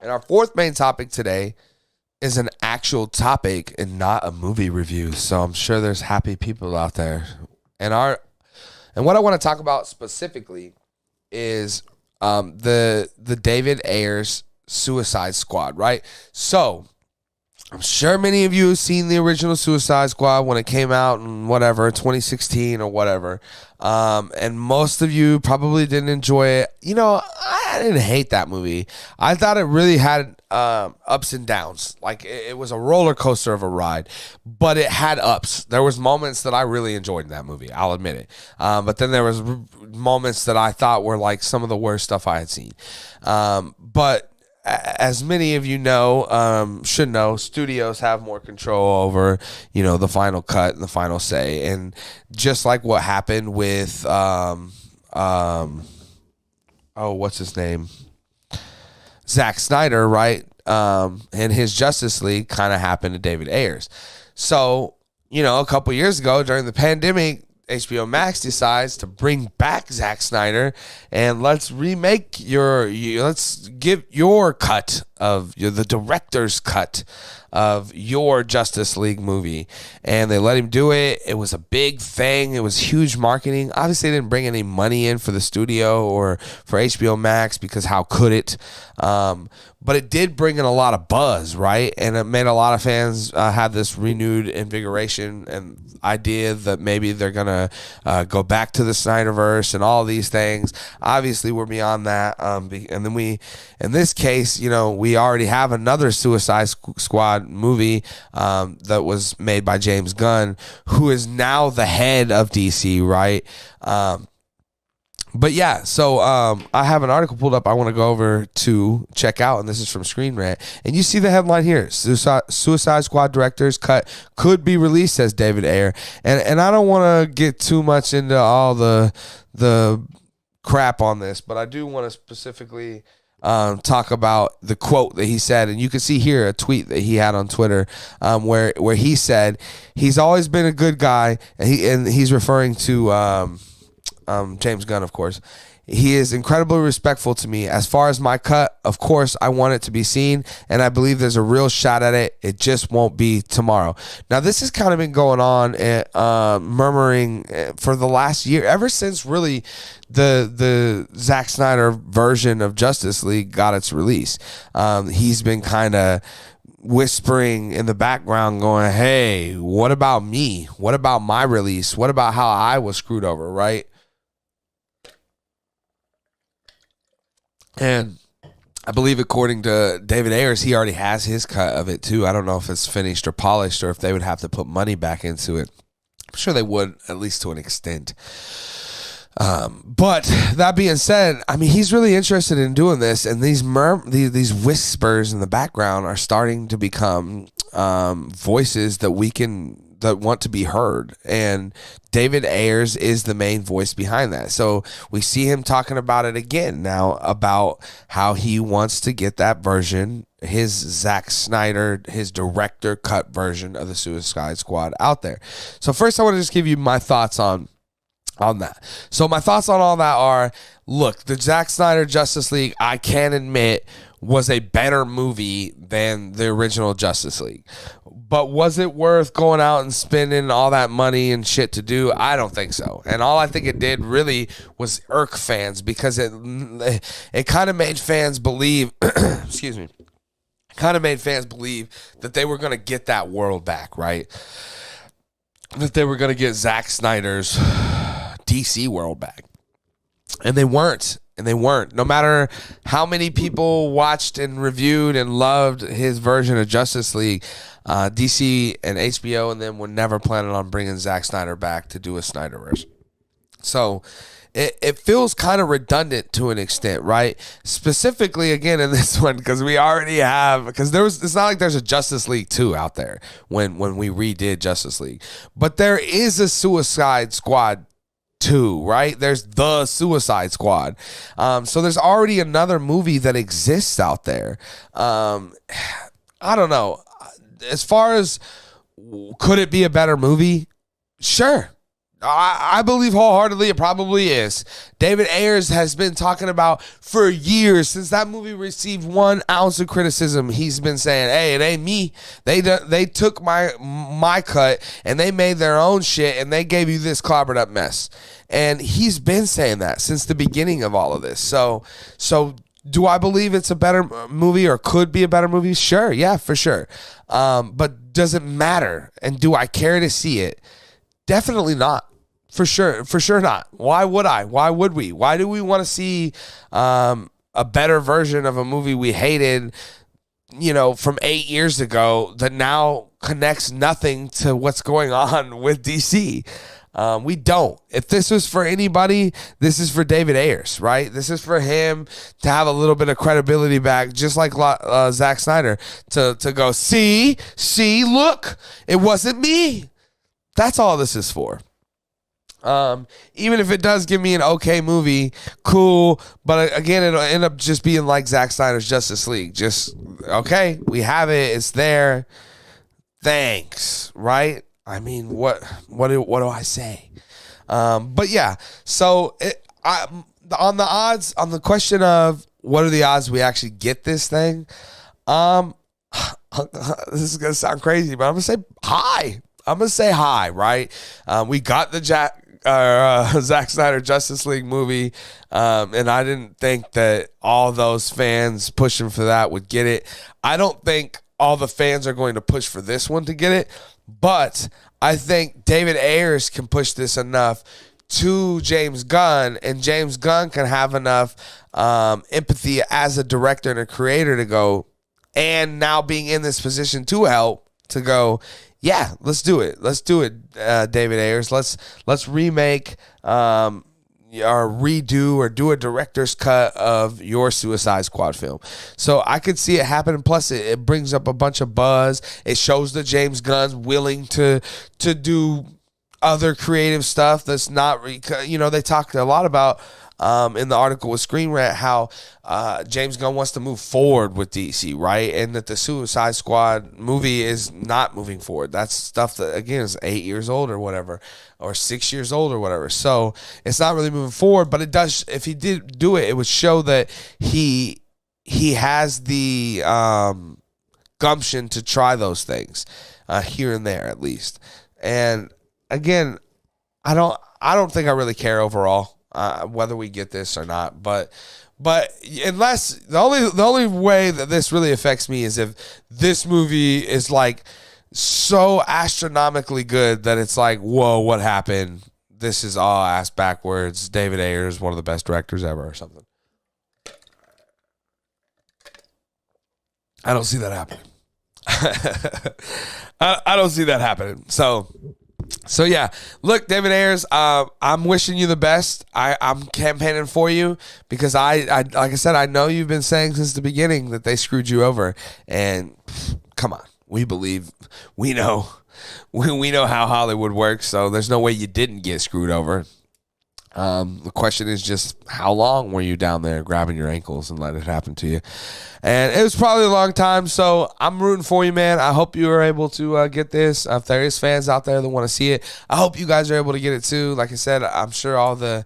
And our fourth main topic today is an actual topic and not a movie review. So I'm sure there's happy people out there. And what I want to talk about specifically is the David Ayer's Suicide Squad, right? So I'm sure many of you have seen the original Suicide Squad when it came out in 2016 or whatever. And most of you probably didn't enjoy it. You know, I didn't hate that movie. I thought it really had ups and downs. Like it was a roller coaster of a ride, but it had ups. There was moments that I really enjoyed in that movie. I'll admit it. But then there was moments that I thought were like some of the worst stuff I had seen. But as many of you know, should know, studios have more control over, the final cut and the final say. And just like what happened with, what's his name? Zack Snyder, right? And his Justice League kind of happened to David Ayers. So, a couple years ago during the pandemic, HBO Max decides to bring back Zack Snyder and let's give your cut of the director's cut of your Justice League movie. And they let him do it. It was a big thing. It was huge marketing. Obviously, they didn't bring any money in for the studio or for HBO Max because how could it? But it did bring in a lot of buzz, right? And it made a lot of fans have this renewed invigoration and idea that maybe they're going to go back to the Snyderverse and all these things. Obviously, we're beyond that. And then in this case, we already have another Suicide Squad movie that was made by James Gunn, who is now the head of DC, right? But yeah, so I have an article pulled up I want to go over to check out, and this is from Screen Rant. And you see the headline here, Suicide Squad director's cut could be released, says David Ayer. And I don't want to get too much into all the crap on this, but I do want to specifically talk about the quote that he said. And you can see here a tweet that he had on Twitter where he said he's always been a good guy, and he's referring to James Gunn, of course. He is incredibly respectful to me. As far as my cut, of course, I want it to be seen, and I believe there's a real shot at it. It just won't be tomorrow. Now, this has kind of been going on, murmuring for the last year, ever since really the Zack Snyder version of Justice League got its release. He's been kind of whispering in the background going, hey, what about me? What about my release? What about how I was screwed over, right? And I believe according to David Ayers, he already has his cut of it too. I don't know if it's finished or polished or if they would have to put money back into it. I'm sure they would, at least to an extent. But that being said, I mean, he's really interested in doing this, and these whispers in the background are starting to become voices that want to be heard, and David Ayers is the main voice behind that. So we see him talking about it again now, about how he wants to get that version, his Zack Snyder, his director cut version of the Suicide Squad out there. So first I want to just give you my thoughts on that. So my thoughts on all that are, look, the Zack Snyder Justice League, I can admit, was a better movie than the original Justice League. But was it worth going out and spending all that money and shit to do? I don't think so. And all I think it did really was irk fans, because it kind of made fans believe, excuse me, kind of made fans believe that they were going to get that world back, right? That they were going to get Zack Snyder's DC world back. And they weren't. No matter how many people watched and reviewed and loved his version of Justice League, DC and HBO and them were never planning on bringing Zack Snyder back to do a Snyderverse. So it feels kind of redundant to an extent, right? Specifically, again, in this one, because we already have, because it's not like there's a Justice League 2 out there when we redid Justice League. But there is a Suicide Squad 2, right? There's the Suicide Squad. So there's already another movie that exists out there. I don't know. As far as could it be a better movie? Sure. I believe wholeheartedly it probably is. David Ayers has been talking about for years, since that movie received 1 ounce of criticism. He's been saying, "Hey, it ain't me. They took my cut and they made their own shit and they gave you this clobbered up mess." And he's been saying that since the beginning of all of this. So do I believe it's a better movie or could be a better movie? Sure, yeah, for sure. But does it matter? And do I care to see it? Definitely not. For sure not. Why would I? Why would we? Why do we want to see a better version of a movie we hated, from 8 years ago that now connects nothing to what's going on with DC? We don't. If this was for anybody, this is for David Ayers, right? This is for him to have a little bit of credibility back, just like Zack Snyder, to go, see, look, it wasn't me. That's all this is for. Even if it does give me an okay movie, cool. But again, it'll end up just being like Zack Snyder's Justice League. Just, okay, we have it. It's there. Thanks. Right? I mean, what do I say? But yeah, so on the question of what are the odds we actually get this thing? This is going to sound crazy, but I'm going to say high. I'm going to say high, right? We got the Zack Snyder Justice League movie, and I didn't think that all those fans pushing for that would get it. I don't think all the fans are going to push for this one to get it, but I think David Ayers can push this enough to James Gunn, and James Gunn can have enough empathy as a director and a creator to go, and now being in this position to help, to go, yeah, let's do it. Let's do it, David Ayers. Let's remake or redo or do a director's cut of your Suicide Squad film. So I could see it happen. Plus, it brings up a bunch of buzz. It shows that James Gunn's willing to do other creative stuff that's not, they talked a lot about in the article with Screen Rant how James Gunn wants to move forward with DC, right? And that the Suicide Squad movie is not moving forward. That's stuff that, again, is 8 years old or whatever, or 6 years old or whatever. So it's not really moving forward, but it does, if he did do it, it would show that he has the gumption to try those things here and there at least. And again, I don't think I really care overall whether we get this or not, but unless the only way that this really affects me is if this movie is like so astronomically good that it's like, whoa, what happened? This is all ass backwards. David Ayers, one of the best directors ever, or something. I don't see that happening. I don't see that happening. So yeah, look, David Ayers, I'm wishing you the best. I'm campaigning for you because I like I said, I know you've been saying since the beginning that they screwed you over, and come on, we believe, we know how Hollywood works, so there's no way you didn't get screwed over. The question is just how long were you down there grabbing your ankles and let it happen to you? And it was probably a long time, so I'm rooting for you, man. I hope you are able to get this. If there is fans out there that want to see it, I hope you guys are able to get it too. Like I said, I'm sure all the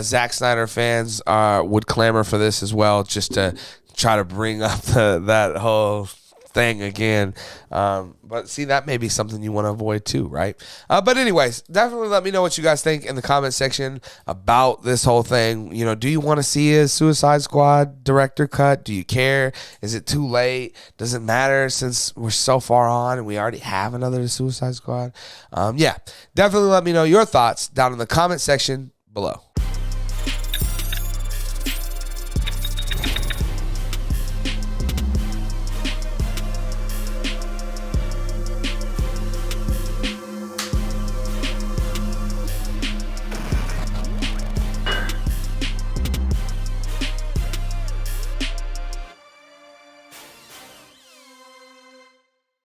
Zack Snyder fans would clamor for this as well, just to try to bring up that whole thing again. But see, that may be something you want to avoid too, right? But anyways, definitely let me know what you guys think in the comment section about this whole thing. Do you want to see a Suicide Squad director cut? Do you care? Is it too late? Does it matter since we're so far on and we already have another Suicide Squad? Yeah, definitely let me know your thoughts down in the comment section below.